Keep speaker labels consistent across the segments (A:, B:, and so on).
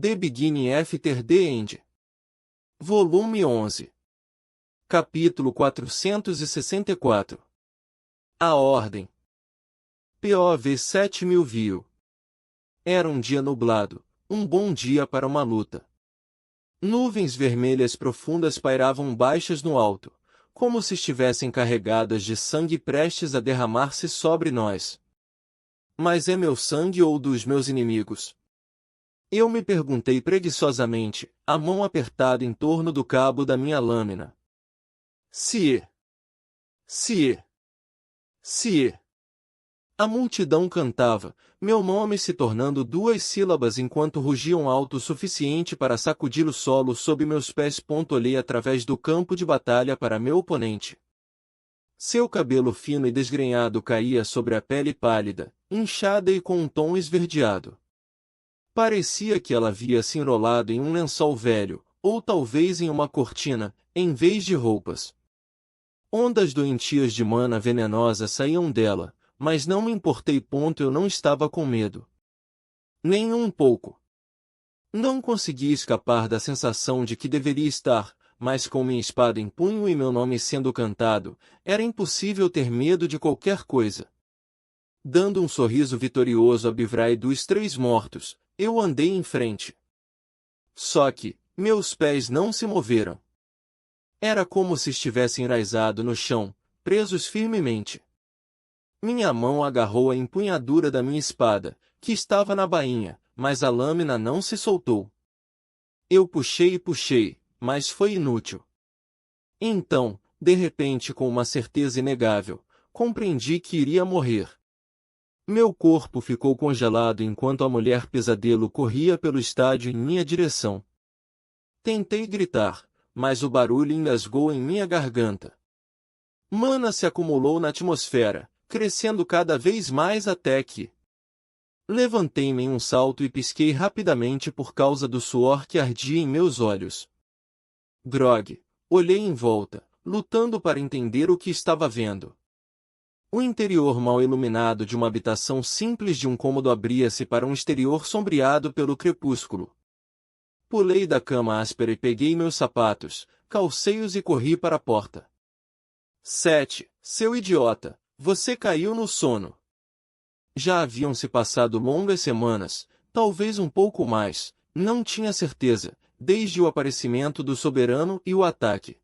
A: The Beginning After the End. Volume 11. Capítulo 464. A Ordem. POV 7000 viu. Era um dia nublado, um bom dia para uma luta. Nuvens vermelhas profundas pairavam baixas no alto, como se estivessem carregadas de sangue prestes a derramar-se sobre nós. Mas é meu sangue ou dos meus inimigos? Eu me perguntei preguiçosamente, a mão apertada em torno do cabo da minha lâmina. Se. A multidão cantava, meu nome se tornando 2 sílabas enquanto rugiam alto o suficiente para sacudir o solo sob meus pés. Olhei através do campo de batalha para meu oponente. Seu cabelo fino e desgrenhado caía sobre a pele pálida, inchada e com um tom esverdeado. Parecia que ela havia se enrolado em um lençol velho, ou talvez em uma cortina, em vez de roupas. Ondas doentias de mana venenosa saíam dela, mas não me importei. Eu não estava com medo. Nem um pouco. Não consegui escapar da sensação de que deveria estar, mas com minha espada em punho e meu nome sendo cantado, era impossível ter medo de qualquer coisa. Dando um sorriso vitorioso a Bivrai dos 3 mortos, eu andei em frente. Só que, meus pés não se moveram. Era como se estivesse enraizado no chão, presos firmemente. Minha mão agarrou a empunhadura da minha espada, que estava na bainha, mas a lâmina não se soltou. Eu puxei e puxei, mas foi inútil. Então, de repente, com uma certeza inegável, compreendi que iria morrer. Meu corpo ficou congelado enquanto a mulher pesadelo corria pelo estádio em minha direção. Tentei gritar, mas o barulho engasgou em minha garganta. Mana se acumulou na atmosfera, crescendo cada vez mais até que... Levantei-me em um salto e pisquei rapidamente por causa do suor que ardia em meus olhos. Grog. Olhei em volta, lutando para entender o que estava vendo. O interior mal iluminado de uma habitação simples de um cômodo abria-se para um exterior sombreado pelo crepúsculo. Pulei da cama áspera e peguei meus sapatos, calcei-os e corri para a porta. 7. Seu idiota, você caiu no sono. Já haviam se passado longas semanas, talvez um pouco mais, não tinha certeza, desde o aparecimento do soberano e o ataque.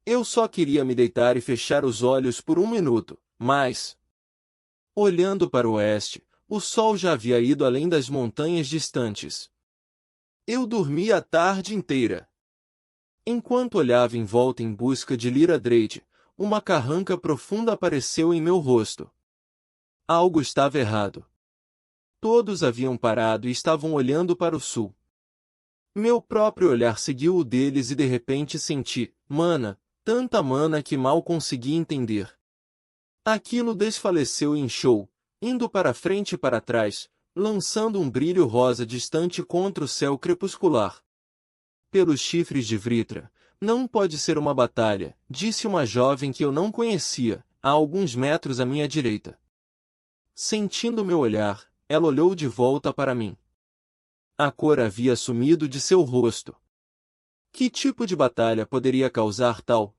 A: Eu só queria me deitar e fechar os olhos por um minuto, mas... Olhando para o oeste, o sol já havia ido além das montanhas distantes. Eu dormi a tarde inteira. Enquanto olhava em volta em busca de Lyra Drake, uma carranca profunda apareceu em meu rosto. Algo estava errado. Todos haviam parado e estavam olhando para o sul. Meu próprio olhar seguiu o deles e de repente senti, mana, tanta mana que mal consegui entender. Aquilo desfaleceu e inchou, indo para frente e para trás, lançando um brilho rosa distante contra o céu crepuscular. Pelos chifres de Vritra, não pode ser uma batalha, disse uma jovem que eu não conhecia, a alguns metros à minha direita. Sentindo meu olhar, ela olhou de volta para mim. A cor havia sumido de seu rosto. Que tipo de batalha poderia causar tal?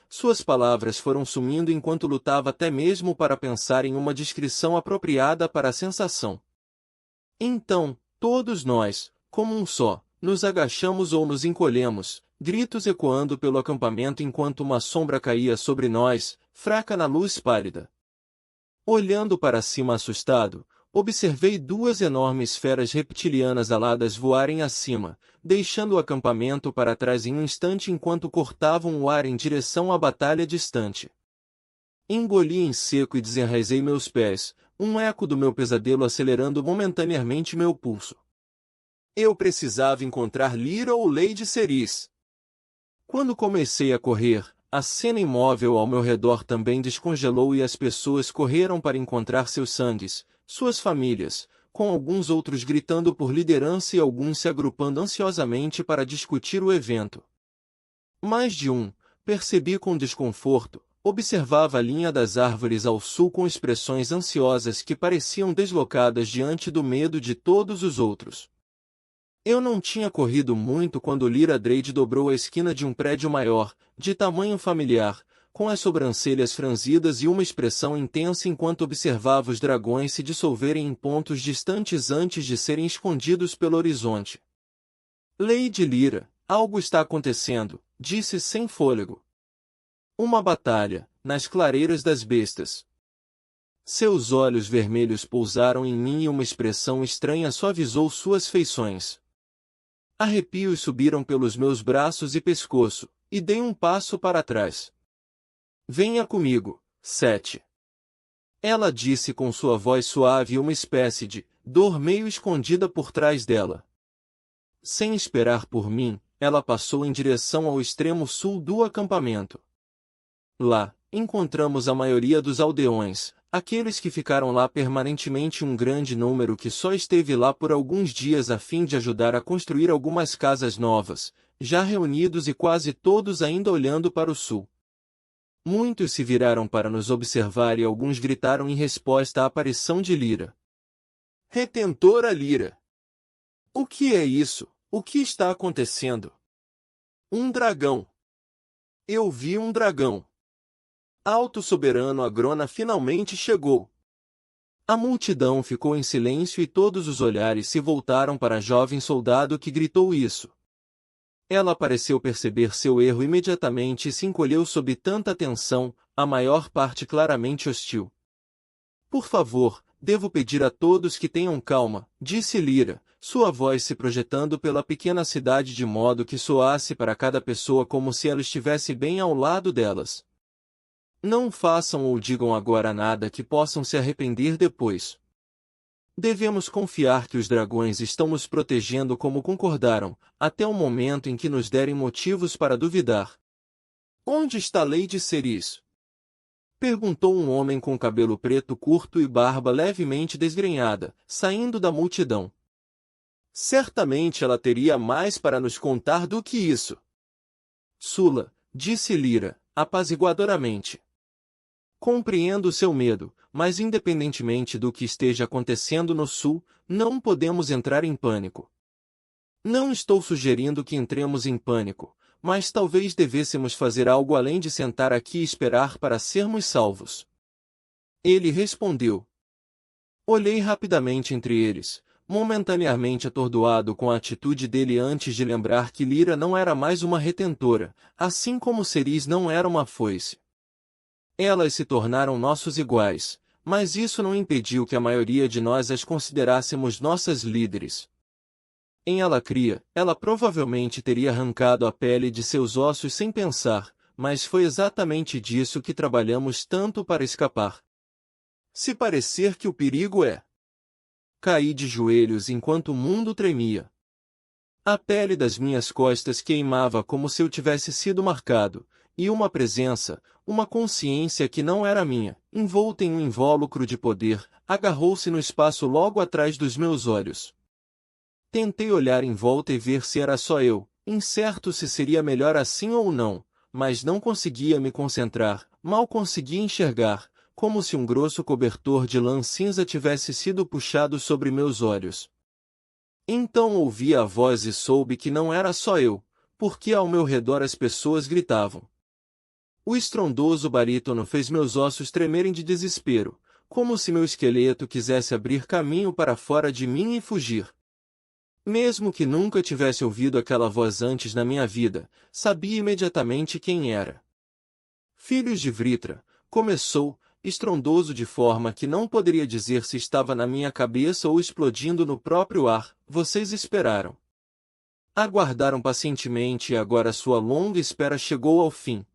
A: Suas palavras foram sumindo enquanto lutava até mesmo para pensar em uma descrição apropriada para a sensação. Então, todos nós, como um só, nos agachamos ou nos encolhemos, gritos ecoando pelo acampamento enquanto uma sombra caía sobre nós, fraca na luz pálida. Olhando para cima assustado, observei 2 enormes feras reptilianas aladas voarem acima, deixando o acampamento para trás em um instante enquanto cortavam o ar em direção à batalha distante. Engoli em seco e desenraizei meus pés, um eco do meu pesadelo acelerando momentaneamente meu pulso. Eu precisava encontrar Lyra ou Lady Ceris. Quando comecei a correr, a cena imóvel ao meu redor também descongelou e as pessoas correram para encontrar seus sangues, suas famílias, com alguns outros gritando por liderança e alguns se agrupando ansiosamente para discutir o evento. Mais de um, percebi com desconforto, observava a linha das árvores ao sul com expressões ansiosas que pareciam deslocadas diante do medo de todos os outros. Eu não tinha corrido muito quando Lyra Drade dobrou a esquina de um prédio maior, de tamanho familiar, com as sobrancelhas franzidas e uma expressão intensa enquanto observava os dragões se dissolverem em pontos distantes antes de serem escondidos pelo horizonte. Lady Lyra, algo está acontecendo, disse sem fôlego. Uma batalha, nas clareiras das bestas. Seus olhos vermelhos pousaram em mim e uma expressão estranha suavizou suas feições. Arrepios subiram pelos meus braços e pescoço, e dei um passo para trás. Venha comigo, Sete. Ela disse com sua voz suave e uma espécie de dor meio escondida por trás dela. Sem esperar por mim, ela passou em direção ao extremo sul do acampamento. Lá, encontramos a maioria dos aldeões, aqueles que ficaram lá permanentemente, um grande número que só esteve lá por alguns dias a fim de ajudar a construir algumas casas novas, já reunidos e quase todos ainda olhando para o sul. Muitos se viraram para nos observar e alguns gritaram em resposta à aparição de Lyra. Retentora Lyra! O que é isso? O que está acontecendo? Um dragão! Eu vi um dragão! Alto Soberano Agrona finalmente chegou! A multidão ficou em silêncio e todos os olhares se voltaram para a jovem soldado que gritou isso. Ela pareceu perceber seu erro imediatamente e se encolheu sob tanta tensão, a maior parte claramente hostil. Por favor, devo pedir a todos que tenham calma, disse Lyra, sua voz se projetando pela pequena cidade de modo que soasse para cada pessoa como se ela estivesse bem ao lado delas. Não façam ou digam agora nada que possam se arrepender depois. Devemos confiar que os dragões estão nos protegendo como concordaram, até o momento em que nos derem motivos para duvidar. Onde está Lady Cerise? Perguntou um homem com cabelo preto curto e barba levemente desgrenhada, saindo da multidão. Certamente ela teria mais para nos contar do que isso. Sula, disse Lyra, apaziguadoramente. Compreendo seu medo, mas independentemente do que esteja acontecendo no sul, não podemos entrar em pânico. Não estou sugerindo que entremos em pânico, mas talvez devêssemos fazer algo além de sentar aqui e esperar para sermos salvos. Ele respondeu. Olhei rapidamente entre eles, momentaneamente atordoado com a atitude dele antes de lembrar que Lyra não era mais uma retentora, assim como Cerise não era uma foice. Elas se tornaram nossos iguais, mas isso não impediu que a maioria de nós as considerássemos nossas líderes. Em Alacria, ela provavelmente teria arrancado a pele de seus ossos sem pensar, mas foi exatamente disso que trabalhamos tanto para escapar. Se parecer que o perigo é... Caí de joelhos enquanto o mundo tremia. A pele das minhas costas queimava como se eu tivesse sido marcado, e uma presença, uma consciência que não era minha, envolta em um invólucro de poder, agarrou-se no espaço logo atrás dos meus olhos. Tentei olhar em volta e ver se era só eu, incerto se seria melhor assim ou não, mas não conseguia me concentrar, mal conseguia enxergar, como se um grosso cobertor de lã cinza tivesse sido puxado sobre meus olhos. Então ouvi a voz e soube que não era só eu, porque ao meu redor as pessoas gritavam. O estrondoso barítono fez meus ossos tremerem de desespero, como se meu esqueleto quisesse abrir caminho para fora de mim e fugir. Mesmo que nunca tivesse ouvido aquela voz antes na minha vida, sabia imediatamente quem era. Filhos de Vritra, começou, estrondoso de forma que não poderia dizer se estava na minha cabeça ou explodindo no próprio ar, vocês esperaram. Aguardaram pacientemente e agora sua longa espera chegou ao fim.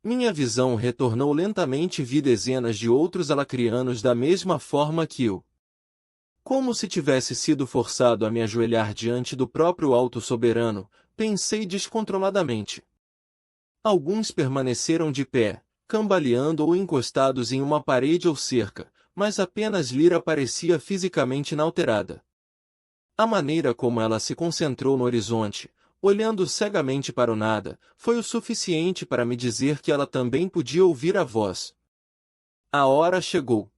A: Minha visão retornou lentamente e vi dezenas de outros alacrianos da mesma forma que eu. Como se tivesse sido forçado a me ajoelhar diante do próprio Alto Soberano, pensei descontroladamente. Alguns permaneceram de pé, cambaleando ou encostados em uma parede ou cerca, mas apenas Lyra parecia fisicamente inalterada. A maneira como ela se concentrou no horizonte, olhando cegamente para o nada, foi o suficiente para me dizer que ela também podia ouvir a voz. A hora chegou.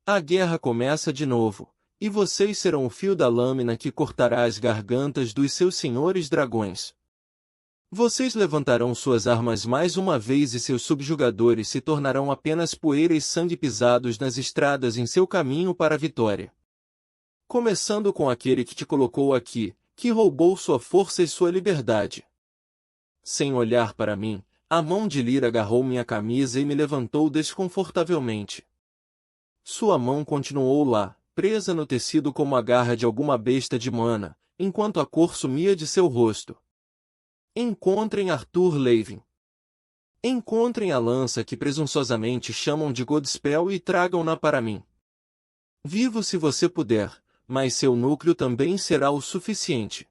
A: A guerra começa de novo, e vocês serão o fio da lâmina que cortará as gargantas dos seus senhores dragões. Vocês levantarão suas armas mais uma vez e seus subjugadores se tornarão apenas poeira e sangue pisados nas estradas em seu caminho para a vitória. Começando com aquele que te colocou aqui, que roubou sua força e sua liberdade. Sem olhar para mim, a mão de Lyra agarrou minha camisa e me levantou desconfortavelmente. Sua mão continuou lá, presa no tecido como a garra de alguma besta de mana, enquanto a cor sumia de seu rosto. Encontrem Arthur Levin. Encontrem a lança que presunçosamente chamam de Godspell e tragam-na para mim. Vivo se você puder, mas seu núcleo também será o suficiente.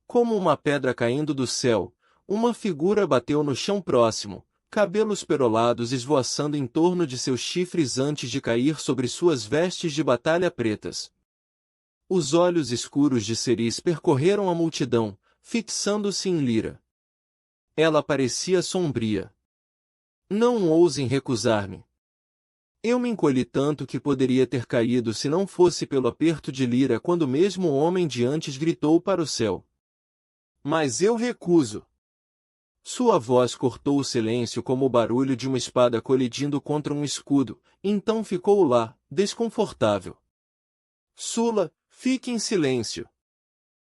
A: Como uma pedra caindo do céu, uma figura bateu no chão próximo, cabelos perolados esvoaçando em torno de seus chifres antes de cair sobre suas vestes de batalha pretas. Os olhos escuros de Ceris percorreram a multidão, fixando-se em Lyra. Ela parecia sombria. Não ousem recusar-me. Eu me encolhi tanto que poderia ter caído se não fosse pelo aperto de Lyra quando mesmo o homem de antes gritou para o céu. Mas eu recuso. Sua voz cortou o silêncio como o barulho de uma espada colidindo contra um escudo, então ficou lá, desconfortável. Sula, fique em silêncio.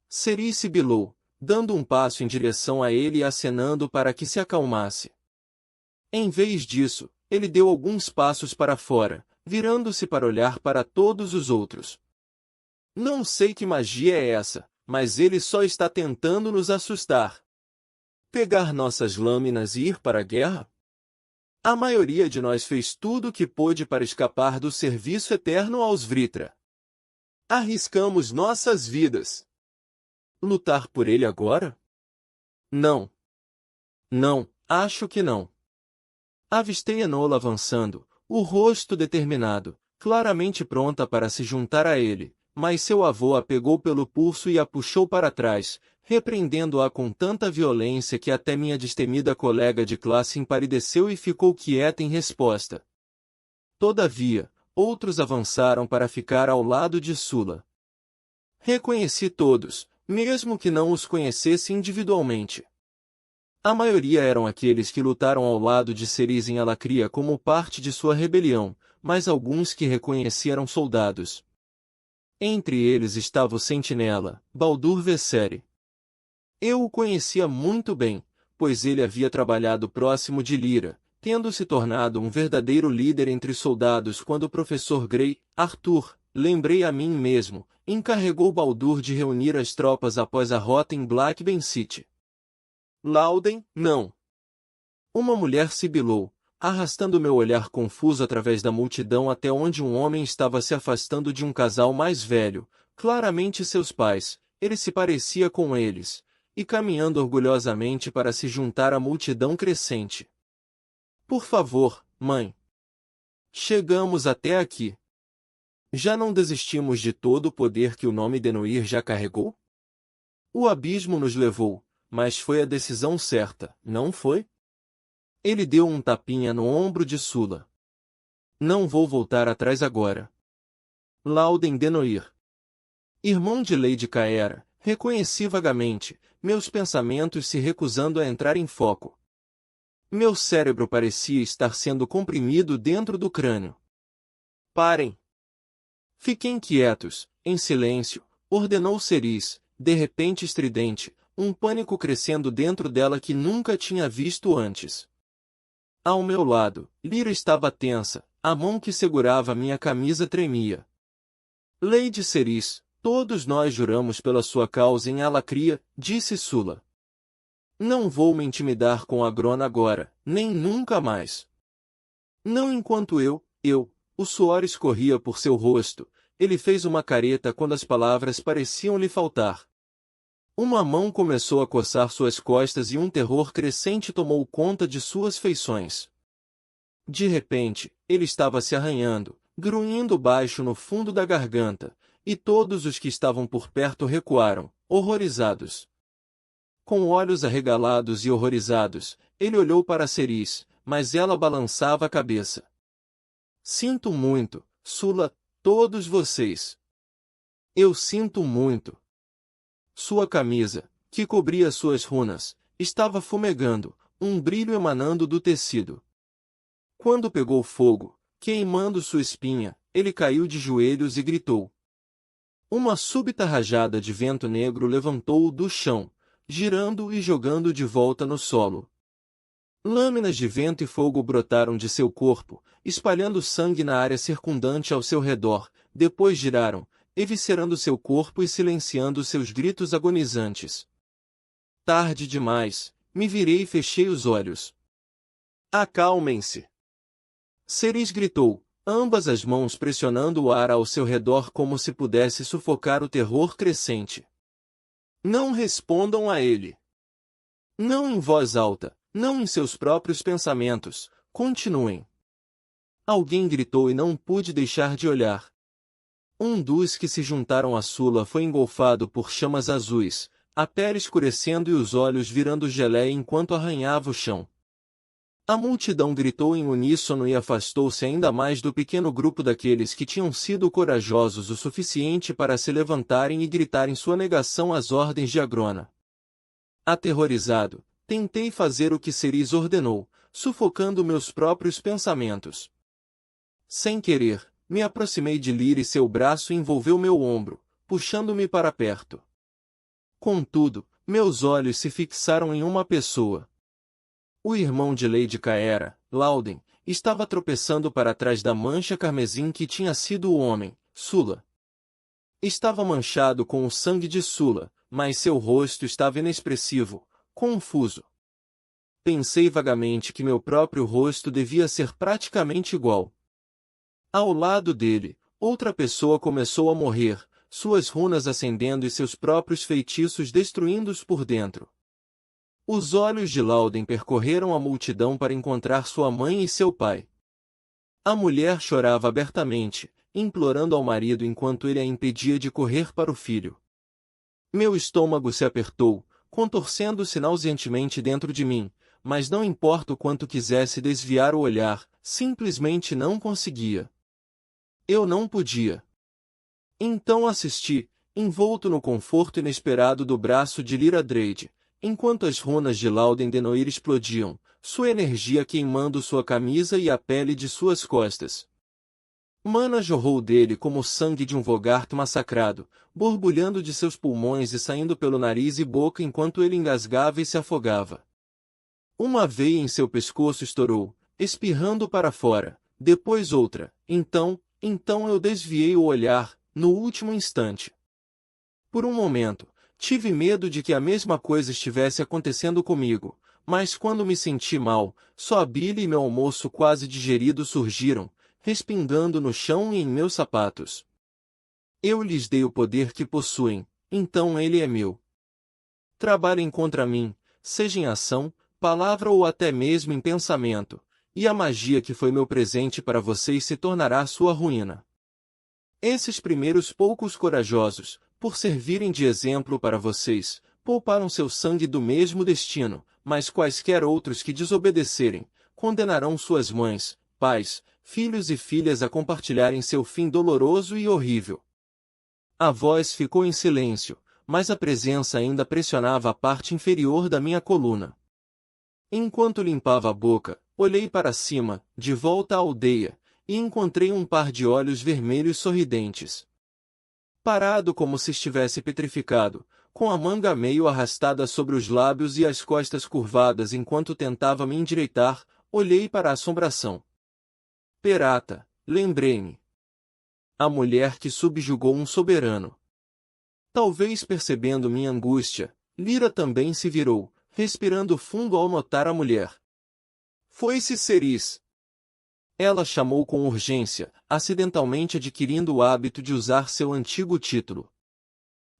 A: Ceris sibilou, dando um passo em direção a ele e acenando para que se acalmasse. Em vez disso, ele deu alguns passos para fora, virando-se para olhar para todos os outros. Não sei que magia é essa, mas ele só está tentando nos assustar. Pegar nossas lâminas e ir para a guerra? A maioria de nós fez tudo o que pôde para escapar do serviço eterno aos Vritra. Arriscamos nossas vidas. Lutar por ele agora? Não. Não, acho que não. Avistei Enola avançando, o rosto determinado, claramente pronta para se juntar a ele, mas seu avô a pegou pelo pulso e a puxou para trás, repreendendo-a com tanta violência que até minha destemida colega de classe empalideceu e ficou quieta em resposta. Todavia, outros avançaram para ficar ao lado de Sula. Reconheci todos, mesmo que não os conhecesse individualmente. A maioria eram aqueles que lutaram ao lado de Ceris em Alacria como parte de sua rebelião, mas alguns que reconheci eram soldados. Entre eles estava o sentinela, Baldur Vesseri. Eu o conhecia muito bem, pois ele havia trabalhado próximo de Lyra, tendo se tornado um verdadeiro líder entre os soldados quando o professor Grey, Arthur, lembrei a mim mesmo, encarregou Baldur de reunir as tropas após a rota em Blackben City. Lauden, não. Uma mulher sibilou, arrastando meu olhar confuso através da multidão até onde um homem estava se afastando de um casal mais velho, claramente seus pais, ele se parecia com eles, e caminhando orgulhosamente para se juntar à multidão crescente. Por favor, mãe. Chegamos até aqui. Já não desistimos de todo o poder que o nome Denoir já carregou? O abismo nos levou, mas foi a decisão certa, não foi? Ele deu um tapinha no ombro de Sula. Não vou voltar atrás agora. Lauden Denoir. Irmão de Lady Caera, reconheci vagamente, meus pensamentos se recusando a entrar em foco. Meu cérebro parecia estar sendo comprimido dentro do crânio. Parem! Fiquem quietos, em silêncio, ordenou Ceris, de repente estridente, um pânico crescendo dentro dela que nunca tinha visto antes. Ao meu lado, Lyra estava tensa, a mão que segurava minha camisa tremia. Lady Ceris, todos nós juramos pela sua causa em Alacria, disse Sula. Não vou me intimidar com a Grona agora, nem nunca mais. Não enquanto o suor escorria por seu rosto, ele fez uma careta quando as palavras pareciam lhe faltar. Uma mão começou a coçar suas costas e um terror crescente tomou conta de suas feições. De repente, ele estava se arranhando, grunhindo baixo no fundo da garganta, e todos os que estavam por perto recuaram, horrorizados. Com olhos arregalados e horrorizados, ele olhou para Ceris, mas ela balançava a cabeça. Sinto muito, Sula, todos vocês. Eu sinto muito. Sua camisa, que cobria suas runas, estava fumegando, um brilho emanando do tecido. Quando pegou fogo, queimando sua espinha, ele caiu de joelhos e gritou. Uma súbita rajada de vento negro levantou-o do chão, girando e jogando de volta no solo. Lâminas de vento e fogo brotaram de seu corpo, espalhando sangue na área circundante ao seu redor, depois giraram, eviscerando seu corpo e silenciando seus gritos agonizantes. Tarde demais, me virei e fechei os olhos. Acalmem-se! Ceres gritou, ambas as mãos pressionando o ar ao seu redor como se pudesse sufocar o terror crescente. Não respondam a ele. Não em voz alta, não em seus próprios pensamentos, continuem. Alguém gritou e não pude deixar de olhar. Um dos que se juntaram à Sula foi engolfado por chamas azuis, a pele escurecendo e os olhos virando geleia enquanto arranhava o chão. A multidão gritou em uníssono e afastou-se ainda mais do pequeno grupo daqueles que tinham sido corajosos o suficiente para se levantarem e gritarem sua negação às ordens de Agrona. Aterrorizado, tentei fazer o que Ceres ordenou, sufocando meus próprios pensamentos. Sem querer, me aproximei de Lyra e seu braço envolveu meu ombro, puxando-me para perto. Contudo, meus olhos se fixaram em uma pessoa. O irmão de Lady Caera, Lauden, estava tropeçando para trás da mancha carmesim que tinha sido o homem, Sula. Estava manchado com o sangue de Sula, mas seu rosto estava inexpressivo, confuso. Pensei vagamente que meu próprio rosto devia ser praticamente igual. Ao lado dele, outra pessoa começou a morrer, suas runas acendendo e seus próprios feitiços destruindo-os por dentro. Os olhos de Lauden percorreram a multidão para encontrar sua mãe e seu pai. A mulher chorava abertamente, implorando ao marido enquanto ele a impedia de correr para o filho. Meu estômago se apertou, contorcendo-se nauseantemente dentro de mim, mas não importa o quanto quisesse desviar o olhar, simplesmente não conseguia. Eu não podia. Então assisti, envolto no conforto inesperado do braço de Lyra Drade, enquanto as runas de Lauden de Noir explodiam, sua energia queimando sua camisa e a pele de suas costas. Mana jorrou dele como o sangue de um Vogarth massacrado, borbulhando de seus pulmões e saindo pelo nariz e boca enquanto ele engasgava e se afogava. Uma veia em seu pescoço estourou, espirrando para fora, depois outra, então eu desviei o olhar, no último instante. Por um momento, tive medo de que a mesma coisa estivesse acontecendo comigo, mas quando me senti mal, só a bile e meu almoço quase digerido surgiram, respingando no chão e em meus sapatos. Eu lhes dei o poder que possuem, então ele é meu. Trabalhem contra mim, seja em ação, palavra ou até mesmo em pensamento, e a magia que foi meu presente para vocês se tornará sua ruína. Esses primeiros poucos corajosos, por servirem de exemplo para vocês, pouparam seu sangue do mesmo destino, mas quaisquer outros que desobedecerem, condenarão suas mães, pais, filhos e filhas a compartilharem seu fim doloroso e horrível. A voz ficou em silêncio, mas a presença ainda pressionava a parte inferior da minha coluna. Enquanto limpava a boca, olhei para cima, de volta à aldeia, e encontrei um par de olhos vermelhos sorridentes. Parado como se estivesse petrificado, com a manga meio arrastada sobre os lábios e as costas curvadas enquanto tentava me endireitar, olhei para a assombração. Perata, lembrei-me. A mulher que subjugou um soberano. Talvez percebendo minha angústia, Lyra também se virou, respirando fundo ao notar a mulher. Foi-se Ceres. Ela chamou com urgência, acidentalmente adquirindo o hábito de usar seu antigo título.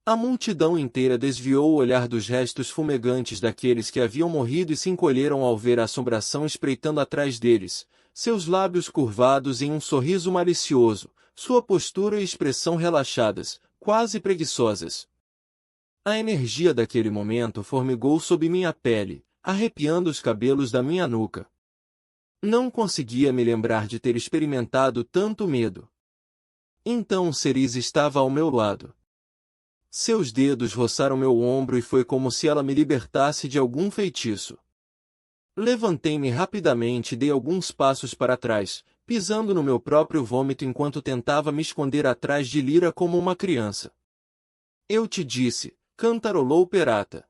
A: A multidão inteira desviou o olhar dos restos fumegantes daqueles que haviam morrido e se encolheram ao ver a assombração espreitando atrás deles, seus lábios curvados em um sorriso malicioso, sua postura e expressão relaxadas, quase preguiçosas. A energia daquele momento formigou sob minha pele, arrepiando os cabelos da minha nuca. Não conseguia me lembrar de ter experimentado tanto medo. Então Ceres estava ao meu lado. Seus dedos roçaram meu ombro e foi como se ela me libertasse de algum feitiço. Levantei-me rapidamente e dei alguns passos para trás, pisando no meu próprio vômito enquanto tentava me esconder atrás de Lyra como uma criança. Eu te disse, cantarolou Perata.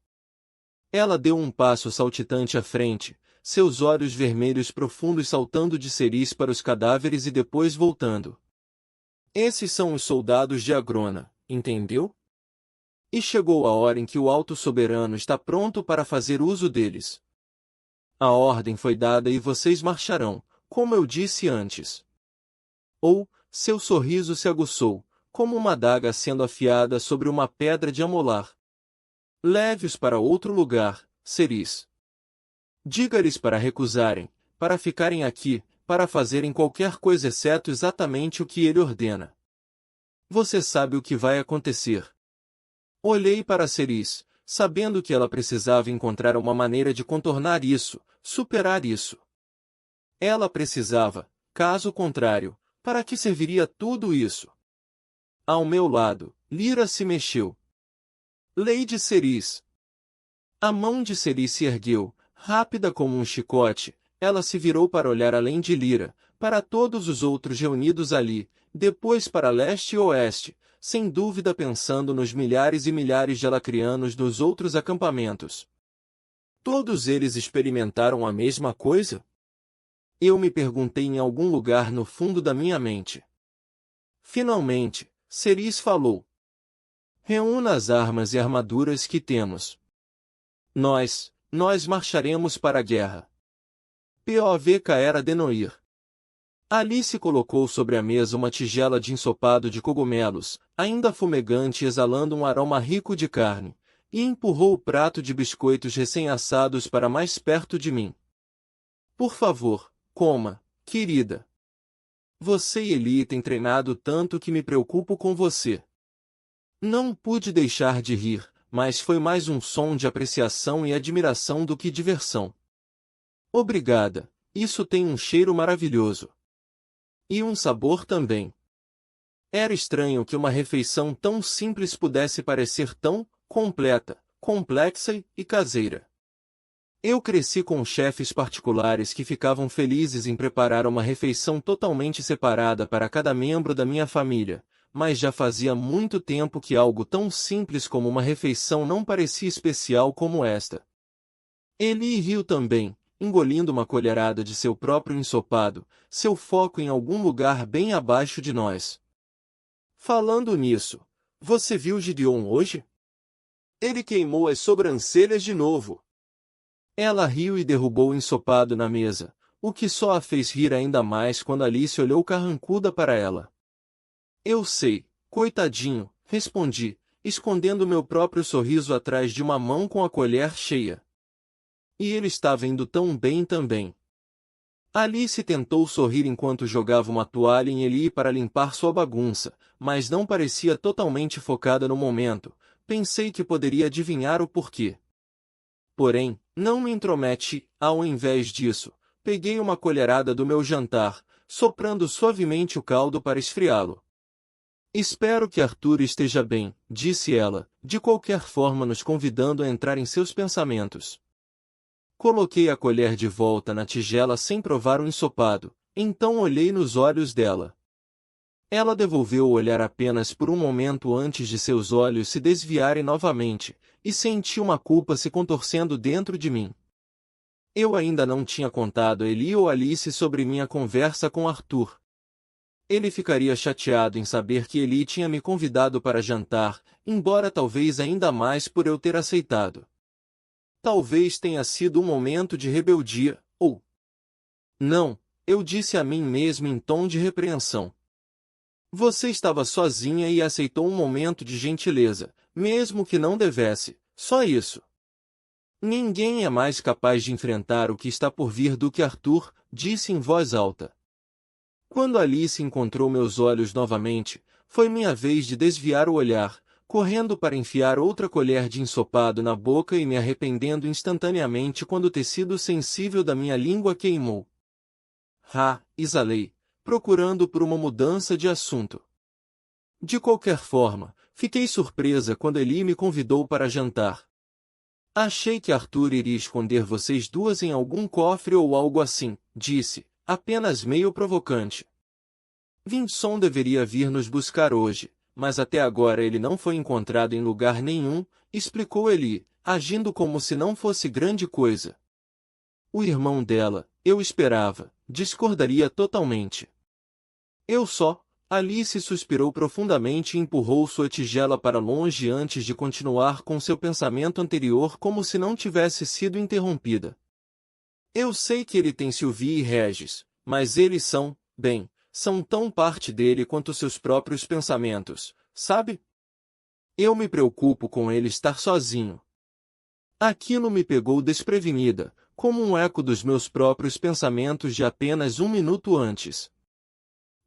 A: Ela deu um passo saltitante à frente, seus olhos vermelhos profundos saltando de Ceris para os cadáveres e depois voltando. Esses são os soldados de Agrona, entendeu? E chegou a hora em que o Alto Soberano está pronto para fazer uso deles. A ordem foi dada e vocês marcharão, como eu disse antes. Seu sorriso se aguçou, como uma adaga sendo afiada sobre uma pedra de amolar. Leve-os para outro lugar, Ceris. Diga-lhes para recusarem, para ficarem aqui, para fazerem qualquer coisa exceto exatamente o que ele ordena. Você sabe o que vai acontecer. Olhei para Ceris, sabendo que ela precisava encontrar uma maneira de contornar isso, superar isso. Ela precisava, caso contrário, para que serviria tudo isso? Ao meu lado, Lyra se mexeu. Lady Ceris. A mão de Ceris se ergueu, rápida como um chicote, ela se virou para olhar além de Lyra, para todos os outros reunidos ali, depois para leste e oeste, sem dúvida pensando nos milhares e milhares de alacrianos dos outros acampamentos. Todos eles experimentaram a mesma coisa? Eu me perguntei em algum lugar no fundo da minha mente. Finalmente, Ceris falou. Reúna as armas e armaduras que temos. Nós marcharemos para a guerra. Povk era Denoir. Alice colocou sobre a mesa uma tigela de ensopado de cogumelos, ainda fumegante e exalando um aroma rico de carne, e empurrou o prato de biscoitos recém-assados para mais perto de mim. Por favor, coma, querida. Você e Eli têm treinado tanto que me preocupo com você. Não pude deixar de rir, mas foi mais um som de apreciação e admiração do que diversão. Obrigada, isso tem um cheiro maravilhoso. E um sabor também. Era estranho que uma refeição tão simples pudesse parecer tão completa, complexa e caseira. Eu cresci com chefes particulares que ficavam felizes em preparar uma refeição totalmente separada para cada membro da minha família, mas já fazia muito tempo que algo tão simples como uma refeição não parecia especial como esta. Eli riu também, engolindo uma colherada de seu próprio ensopado, seu foco em algum lugar bem abaixo de nós. Falando nisso, você viu Gideon hoje? Ele queimou as sobrancelhas de novo. Ela riu e derrubou o ensopado na mesa, o que só a fez rir ainda mais quando Alice olhou carrancuda para ela. Eu sei, coitadinho, respondi, escondendo meu próprio sorriso atrás de uma mão com a colher cheia. E ele estava indo tão bem também. Alice tentou sorrir enquanto jogava uma toalha em Eli para limpar sua bagunça, mas não parecia totalmente focada no momento. Pensei que poderia adivinhar o porquê. Porém, não me intromete, ao invés disso, peguei uma colherada do meu jantar, soprando suavemente o caldo para esfriá-lo. Espero que Arthur esteja bem, disse ela, de qualquer forma nos convidando a entrar em seus pensamentos. Coloquei a colher de volta na tigela sem provar o ensopado, então olhei nos olhos dela. Ela devolveu o olhar apenas por um momento antes de seus olhos se desviarem novamente, e senti uma culpa se contorcendo dentro de mim. Eu ainda não tinha contado a Eli ou Alice sobre minha conversa com Arthur. Ele ficaria chateado em saber que Eli tinha me convidado para jantar, embora talvez ainda mais por eu ter aceitado. Talvez tenha sido um momento de rebeldia, ou... Não, eu disse a mim mesmo em tom de repreensão. Você estava sozinha e aceitou um momento de gentileza, mesmo que não devesse, só isso. Ninguém é mais capaz de enfrentar o que está por vir do que Arthur, disse em voz alta. Quando Alice encontrou meus olhos novamente, foi minha vez de desviar o olhar, correndo para enfiar outra colher de ensopado na boca e me arrependendo instantaneamente quando o tecido sensível da minha língua queimou. Exalei, procurando por uma mudança de assunto. De qualquer forma, Fiquei surpresa quando Eli me convidou para jantar. Achei que Arthur iria esconder vocês duas em algum cofre ou algo assim, disse, apenas meio provocante. Vinson deveria vir nos buscar hoje, mas até agora ele não foi encontrado em lugar nenhum, explicou Eli, agindo como se não fosse grande coisa. O irmão dela, eu esperava, discordaria totalmente. Alice suspirou profundamente e empurrou sua tigela para longe antes de continuar com seu pensamento anterior como se não tivesse sido interrompida. Eu sei que ele tem Sylvie e Regis, mas eles são tão parte dele quanto seus próprios pensamentos, sabe? Eu me preocupo com ele estar sozinho. Aquilo me pegou desprevenida, como um eco dos meus próprios pensamentos de apenas um minuto antes.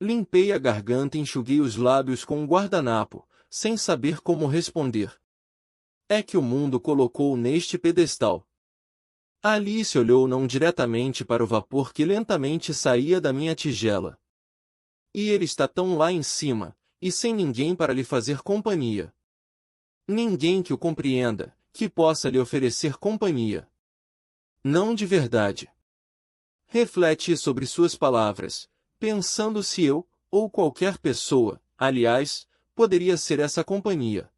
A: Limpei a garganta e enxuguei os lábios com um guardanapo, sem saber como responder. É que o mundo colocou neste pedestal. Alice olhou não diretamente para o vapor que lentamente saía da minha tigela. E ele está tão lá em cima, e sem ninguém para lhe fazer companhia. Ninguém que o compreenda, que possa lhe oferecer companhia. Não de verdade. Reflete sobre suas palavras, pensando se eu, ou qualquer pessoa, aliás, poderia ser essa companhia.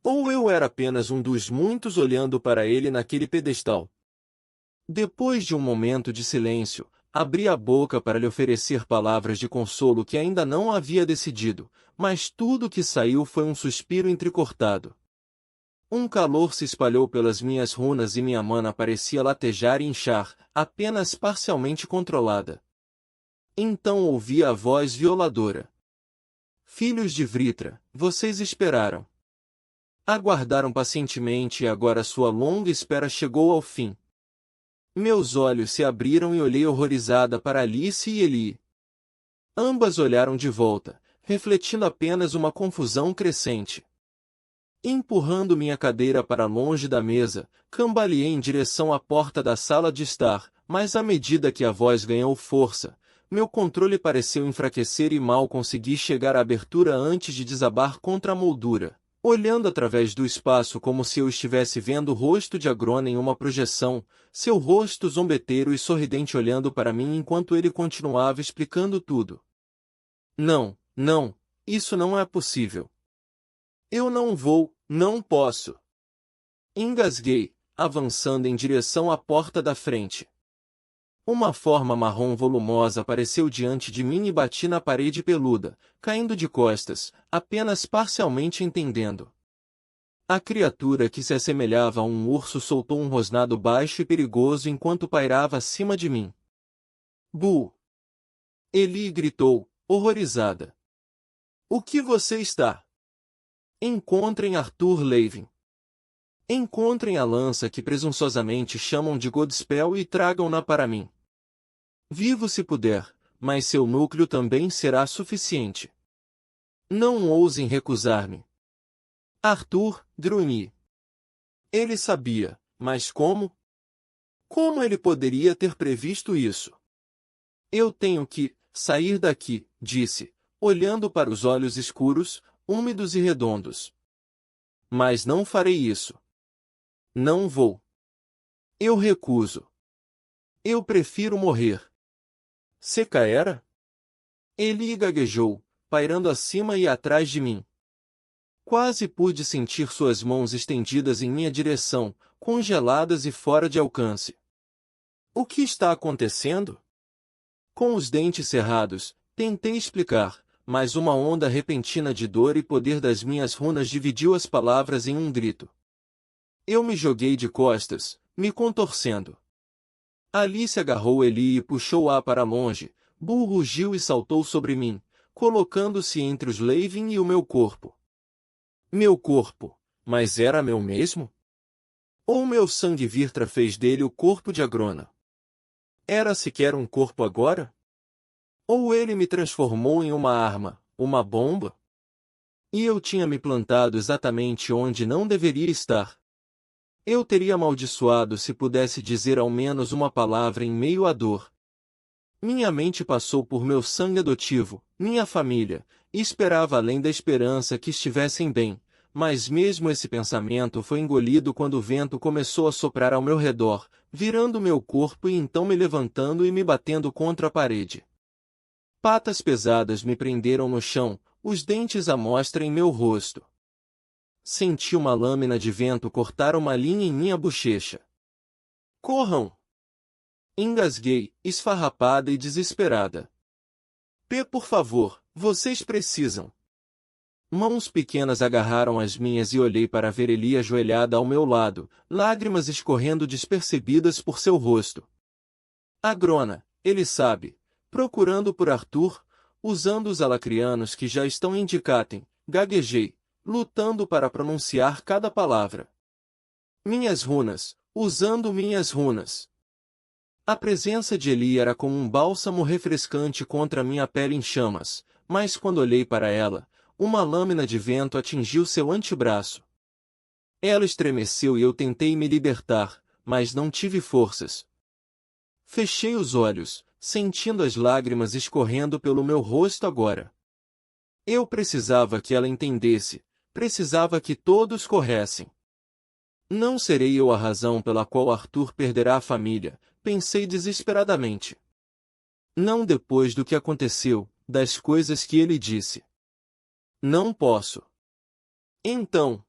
A: Ou eu era apenas um dos muitos olhando para ele naquele pedestal. Depois de um momento de silêncio, abri a boca para lhe oferecer palavras de consolo que ainda não havia decidido, mas tudo o que saiu foi um suspiro entrecortado. Um calor se espalhou pelas minhas runas e minha mana parecia latejar e inchar, apenas parcialmente controlada. Então ouvi a voz violadora. Filhos de Vritra, vocês esperaram. Aguardaram pacientemente e agora sua longa espera chegou ao fim. Meus olhos se abriram e olhei horrorizada para Alice e Eli. Ambas olharam de volta, refletindo apenas uma confusão crescente. Empurrando minha cadeira para longe da mesa, cambaleei em direção à porta da sala de estar, mas à medida que a voz ganhou força, meu controle pareceu enfraquecer e mal consegui chegar à abertura antes de desabar contra a moldura, olhando através do espaço como se eu estivesse vendo o rosto de Agrona em uma projeção, seu rosto zombeteiro e sorridente olhando para mim enquanto ele continuava explicando tudo. Não, isso não é possível. Eu não posso. Engasguei, avançando em direção à porta da frente. Uma forma marrom volumosa apareceu diante de mim e bati na parede peluda, caindo de costas, apenas parcialmente entendendo. A criatura que se assemelhava a um urso soltou um rosnado baixo e perigoso enquanto pairava acima de mim. Bu! Eli gritou, horrorizada. O que você está? Encontrem Arthur Levin. Encontrem a lança que presunçosamente chamam de Godspell e tragam-na para mim. Vivo se puder, mas seu núcleo também será suficiente. Não ousem recusar-me. Arthur, grunhi. Ele sabia, mas como? Como ele poderia ter previsto isso? Eu tenho que sair daqui, disse, olhando para os olhos escuros, úmidos e redondos. Mas não farei isso. Não vou. Eu recuso. Eu prefiro morrer. Seca era? Ele gaguejou, pairando acima e atrás de mim. Quase pude sentir suas mãos estendidas em minha direção, congeladas e fora de alcance. O que está acontecendo? Com os dentes cerrados, tentei explicar, mas uma onda repentina de dor e poder das minhas runas dividiu as palavras em um grito. Eu me joguei de costas, me contorcendo. Alice agarrou Eli e puxou-a para longe, Bull rugiu e saltou sobre mim, colocando-se entre os Levin e o meu corpo. Meu corpo, mas era meu mesmo? Ou meu sangue Virtra fez dele o corpo de Agrona? Era sequer um corpo agora? Ou ele me transformou em uma arma, uma bomba? E eu tinha me plantado exatamente onde não deveria estar. Eu teria amaldiçoado se pudesse dizer ao menos uma palavra em meio à dor. Minha mente passou por meu sangue adotivo, minha família, e esperava além da esperança que estivessem bem, mas mesmo esse pensamento foi engolido quando o vento começou a soprar ao meu redor, virando meu corpo e então me levantando e me batendo contra a parede. Patas pesadas me prenderam no chão, os dentes à mostra em meu rosto. Senti uma lâmina de vento cortar uma linha em minha bochecha. Corram! Engasguei, esfarrapada e desesperada. Por favor, vocês precisam. Mãos pequenas agarraram as minhas e olhei para ver Eli ajoelhada ao meu lado, lágrimas escorrendo despercebidas por seu rosto. Agrona, ele sabe, procurando por Arthur, usando os alacrianos que já estão em Dicatem, gaguejei, lutando para pronunciar cada palavra. Minhas runas, usando minhas runas. A presença de Eli era como um bálsamo refrescante contra minha pele em chamas, mas quando olhei para ela, uma lâmina de vento atingiu seu antebraço. Ela estremeceu e eu tentei me libertar, mas não tive forças. Fechei os olhos, sentindo as lágrimas escorrendo pelo meu rosto agora. Eu precisava que ela entendesse, precisava que todos corressem. Não serei eu a razão pela qual Arthur perderá a família, pensei desesperadamente. Não depois do que aconteceu, das coisas que ele disse. Não posso. Então,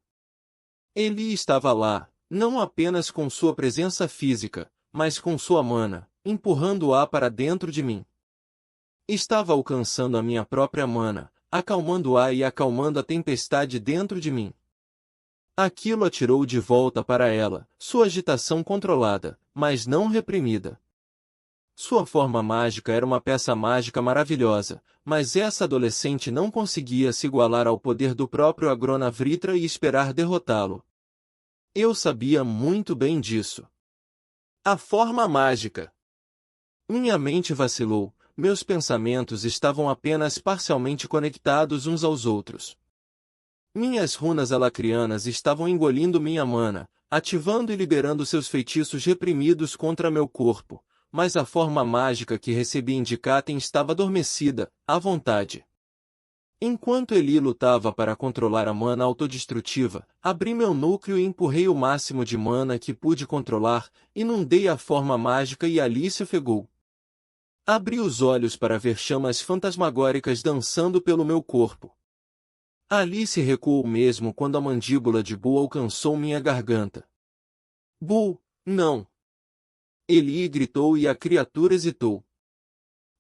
A: Eli estava lá, não apenas com sua presença física, mas com sua mana, empurrando-a para dentro de mim. Estava alcançando a minha própria mana, acalmando-a e acalmando a tempestade dentro de mim. Aquilo atirou de volta para ela, sua agitação controlada, mas não reprimida. Sua forma mágica era uma peça mágica maravilhosa, mas essa adolescente não conseguia se igualar ao poder do próprio Agrona Vritra e esperar derrotá-lo. Eu sabia muito bem disso. A forma mágica. Minha mente vacilou, meus pensamentos estavam apenas parcialmente conectados uns aos outros. Minhas runas alacrianas estavam engolindo minha mana, ativando e liberando seus feitiços reprimidos contra meu corpo, mas a forma mágica que recebi em Dicatem estava adormecida, à vontade. Enquanto Eli lutava para controlar a mana autodestrutiva, abri meu núcleo e empurrei o máximo de mana que pude controlar, inundei a forma mágica e ali se ofegou. Abri os olhos para ver chamas fantasmagóricas dançando pelo meu corpo. Alice recuou mesmo quando a mandíbula de Bull alcançou minha garganta. Bull, não! Eli gritou e a criatura hesitou.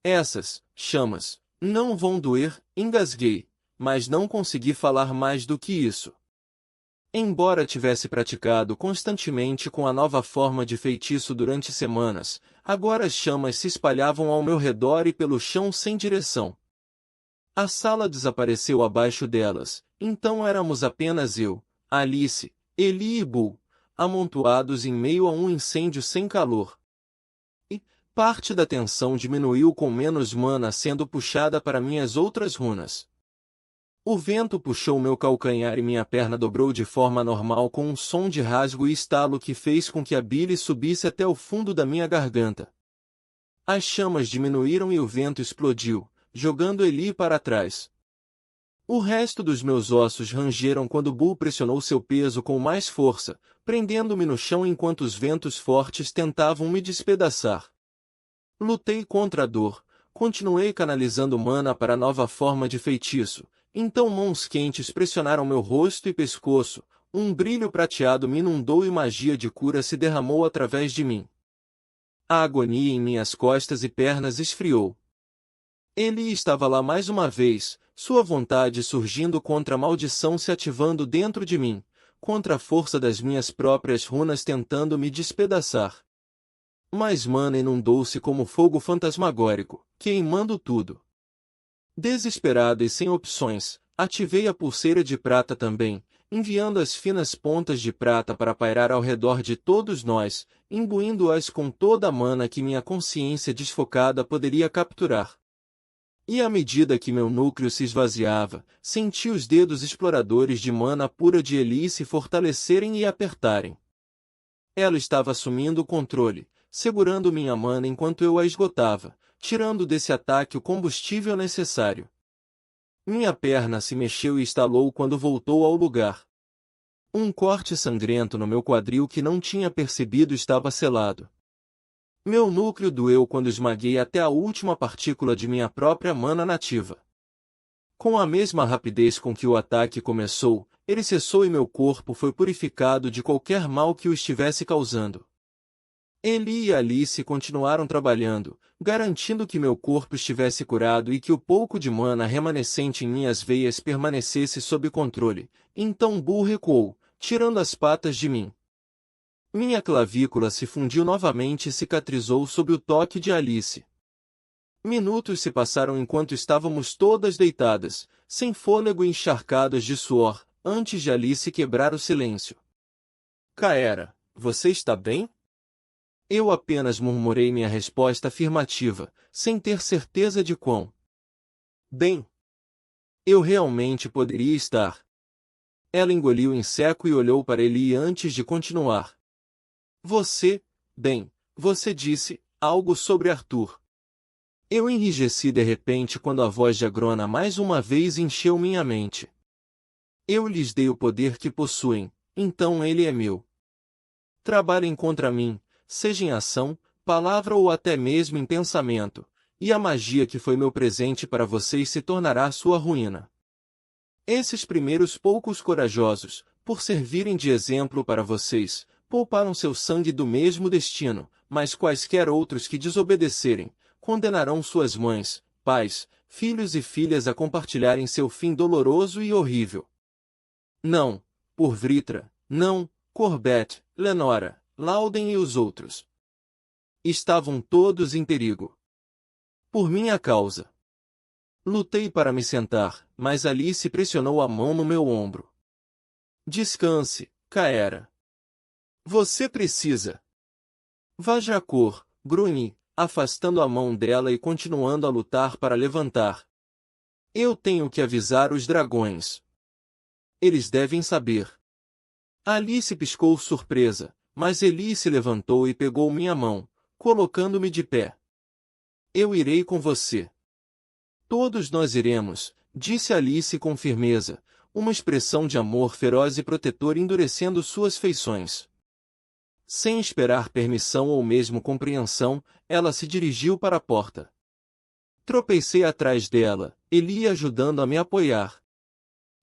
A: Essas chamas não vão doer, engasguei, mas não consegui falar mais do que isso. Embora tivesse praticado constantemente com a nova forma de feitiço durante semanas, agora as chamas se espalhavam ao meu redor e pelo chão sem direção. A sala desapareceu abaixo delas, então éramos apenas eu, Alice, Eli e Bull, amontoados em meio a um incêndio sem calor. E parte da tensão diminuiu com menos mana sendo puxada para minhas outras runas. O vento puxou meu calcanhar e minha perna dobrou de forma normal com um som de rasgo e estalo que fez com que a bile subisse até o fundo da minha garganta. As chamas diminuíram e o vento explodiu, jogando Eli para trás. O resto dos meus ossos rangeram quando Bull pressionou seu peso com mais força, prendendo-me no chão enquanto os ventos fortes tentavam me despedaçar. Lutei contra a dor, continuei canalizando mana para a nova forma de feitiço, então mãos quentes pressionaram meu rosto e pescoço, um brilho prateado me inundou e magia de cura se derramou através de mim. A agonia em minhas costas e pernas esfriou. Eli estava lá mais uma vez, sua vontade surgindo contra a maldição se ativando dentro de mim, contra a força das minhas próprias runas tentando me despedaçar. Mas mana inundou-se como fogo fantasmagórico, queimando tudo. Desesperado e sem opções, ativei a pulseira de prata também, enviando as finas pontas de prata para pairar ao redor de todos nós, imbuindo-as com toda a mana que minha consciência desfocada poderia capturar. E à medida que meu núcleo se esvaziava, senti os dedos exploradores de mana pura de Eli se fortalecerem e apertarem. Ela estava assumindo o controle, segurando minha mana enquanto eu a esgotava, tirando desse ataque o combustível necessário. Minha perna se mexeu e estalou quando voltou ao lugar. Um corte sangrento no meu quadril que não tinha percebido estava selado. Meu núcleo doeu quando esmaguei até a última partícula de minha própria mana nativa. Com a mesma rapidez com que o ataque começou, ele cessou e meu corpo foi purificado de qualquer mal que o estivesse causando. Ele e Alice continuaram trabalhando, garantindo que meu corpo estivesse curado e que o pouco de mana remanescente em minhas veias permanecesse sob controle. Então Bull recuou, tirando as patas de mim. Minha clavícula se fundiu novamente e cicatrizou sob o toque de Alice. Minutos se passaram enquanto estávamos todas deitadas, sem fôlego e encharcadas de suor, antes de Alice quebrar o silêncio. Kaera, você está bem? Eu apenas murmurei minha resposta afirmativa, sem ter certeza de quão bem eu realmente poderia estar. Ela engoliu em seco e olhou para ele antes de continuar. Você disse algo sobre Arthur. Eu enrijeci de repente quando a voz de Agrona mais uma vez encheu minha mente. Eu lhes dei o poder que possuem, então ele é meu. Trabalhem contra mim, seja em ação, palavra ou até mesmo em pensamento, e a magia que foi meu presente para vocês se tornará sua ruína. Esses primeiros poucos corajosos, por servirem de exemplo para vocês, pouparam seu sangue do mesmo destino, mas quaisquer outros que desobedecerem, condenarão suas mães, pais, filhos e filhas a compartilharem seu fim doloroso e horrível. Não, por Vritra, não, Corbett, Lenora, Lauden e os outros. Estavam todos em perigo. Por minha causa. Lutei para me sentar, mas Alice pressionou a mão no meu ombro. Descanse, Kaera. Você precisa. Vajrakor, grunhi, afastando a mão dela e continuando a lutar para levantar. Eu tenho que avisar os dragões. Eles devem saber. Alice piscou surpresa, mas Eli se levantou e pegou minha mão, colocando-me de pé. Eu irei com você. Todos nós iremos, disse Alice com firmeza, uma expressão de amor feroz e protetor endurecendo suas feições. Sem esperar permissão ou mesmo compreensão, ela se dirigiu para a porta. Tropecei atrás dela, Eli ajudando a me apoiar.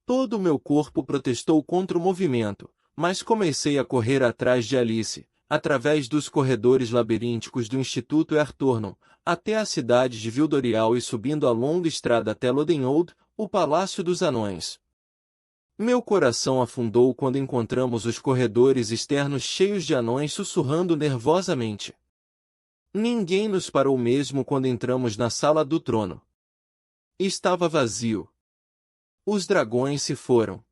A: Todo o meu corpo protestou contra o movimento, mas comecei a correr atrás de Alice, através dos corredores labirínticos do Instituto Earthornon, até a cidade de Vildorial e subindo a longa estrada até Lodenhold, o Palácio dos Anões. Meu coração afundou quando encontramos os corredores externos cheios de anões sussurrando nervosamente. Ninguém nos parou mesmo quando entramos na sala do trono. Estava vazio. Os dragões se foram.